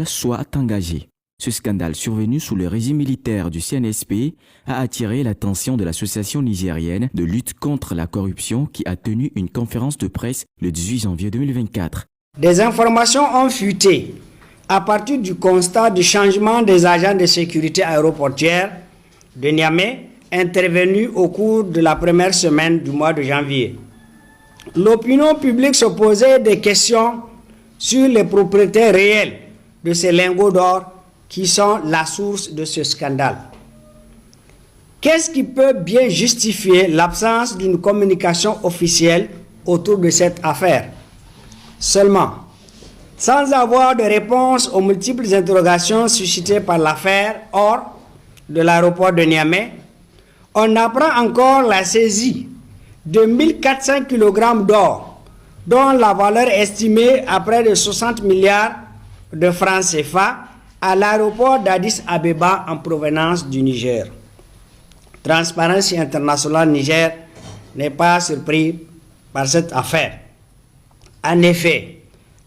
soit engagé. Ce scandale survenu sous le régime militaire du CNSP a attiré l'attention de l'association nigérienne de lutte contre la corruption qui a tenu une conférence de presse le 18 janvier 2024. Des informations ont fuité à partir du constat du changement des agents de sécurité aéroportière de Niamey intervenu au cours de la première semaine du mois de janvier. L'opinion publique se posait des questions sur les propriétaires réels de ces lingots d'or qui sont la source de ce scandale. Qu'est-ce qui peut bien justifier l'absence d'une communication officielle autour de cette affaire? Seulement, sans avoir de réponse aux multiples interrogations suscitées par l'affaire hors de l'aéroport de Niamey, on apprend encore la saisie de 1400 kg d'or, dont la valeur estimée à près de 60 milliards de francs CFA, à l'aéroport d'Addis Abeba en provenance du Niger. Transparency International Niger n'est pas surpris par cette affaire. En effet,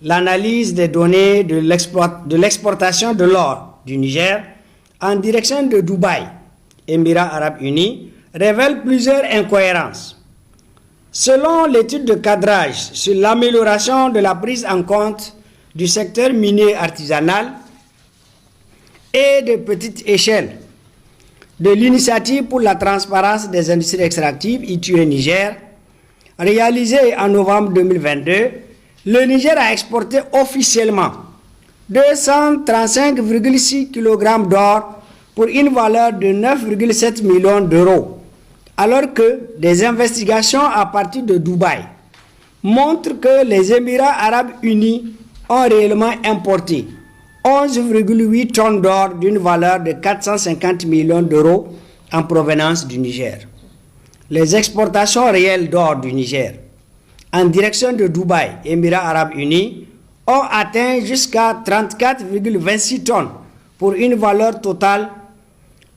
l'analyse des données de l'exportation de l'or du Niger en direction de Dubaï, Émirats Arabes Unis, révèle plusieurs incohérences. Selon l'étude de cadrage sur l'amélioration de la prise en compte du secteur minier artisanal et de petite échelle de l'initiative pour la transparence des industries extractives ITUE Niger, réalisée en novembre 2022, le Niger a exporté officiellement 235,6 kg d'or pour une valeur de 9,7 millions d'euros, alors que des investigations à partir de Dubaï montrent que les Émirats Arabes Unis ont réellement importé 11,8 tonnes d'or d'une valeur de 450 millions d'euros en provenance du Niger. Les exportations réelles d'or du Niger en direction de Dubaï, Émirats Arabes Unis, ont atteint jusqu'à 34,26 tonnes pour une valeur totale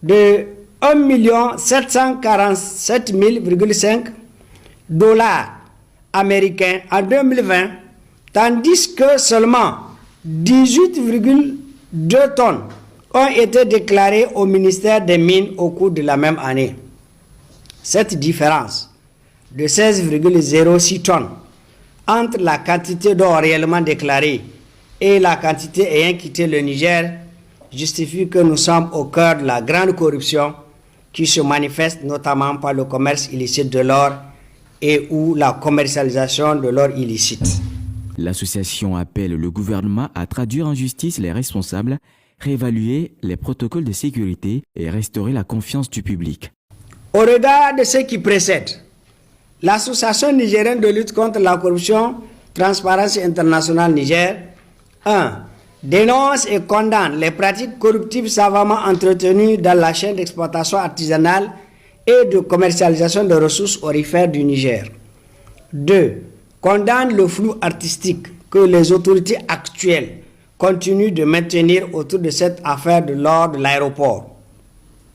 de 1 747 000,5 dollars américains en 2020, tandis que seulement 18,2 tonnes ont été déclarées au ministère des Mines au cours de la même année. Cette différence de 16,06 tonnes entre la quantité d'or réellement déclarée et la quantité ayant quitté le Niger justifie que nous sommes au cœur de la grande corruption qui se manifeste notamment par le commerce illicite de l'or et ou la commercialisation de l'or illicite. L'association appelle le gouvernement à traduire en justice les responsables, réévaluer les protocoles de sécurité et restaurer la confiance du public. Au regard de ce qui précède, l'Association nigérienne de lutte contre la corruption, Transparency International Niger, 1. Dénonce et condamne les pratiques corruptives savamment entretenues dans la chaîne d'exploitation artisanale et de commercialisation de ressources aurifères du Niger. 2. Condamne le flou artistique que les autorités actuelles continuent de maintenir autour de cette affaire de l'or de l'aéroport.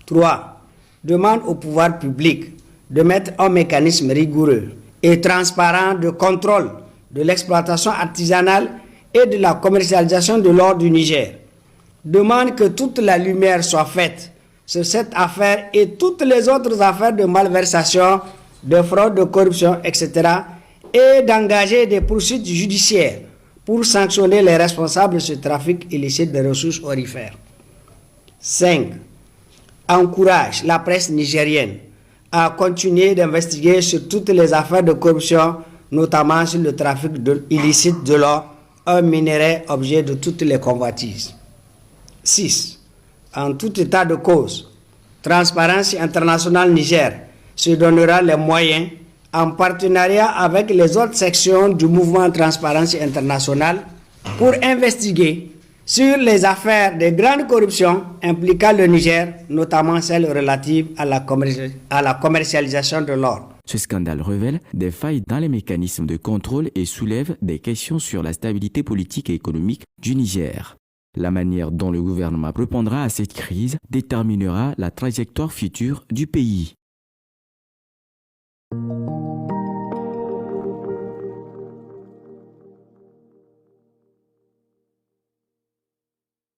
3. Demande au pouvoir public de mettre un mécanisme rigoureux et transparent de contrôle de l'exploitation artisanale et de la commercialisation de l'or du Niger. Demande que toute la lumière soit faite sur cette affaire et toutes les autres affaires de malversation, de fraude, de corruption, etc. et d'engager des poursuites judiciaires pour sanctionner les responsables de ce trafic illicite de ressources aurifères. 5. Encourage la presse nigérienne à continuer d'investiguer sur toutes les affaires de corruption, notamment sur le trafic illicite de l'or, un minerai objet de toutes les convoitises. 6. En tout état de cause, Transparency International Niger se donnera les moyens, en partenariat avec les autres sections du mouvement Transparency International, pour investiguer sur les affaires de grande corruption impliquant le Niger, notamment celles relatives à la commercialisation de l'or. Ce scandale révèle des failles dans les mécanismes de contrôle et soulève des questions sur la stabilité politique et économique du Niger. La manière dont le gouvernement répondra à cette crise déterminera la trajectoire future du pays.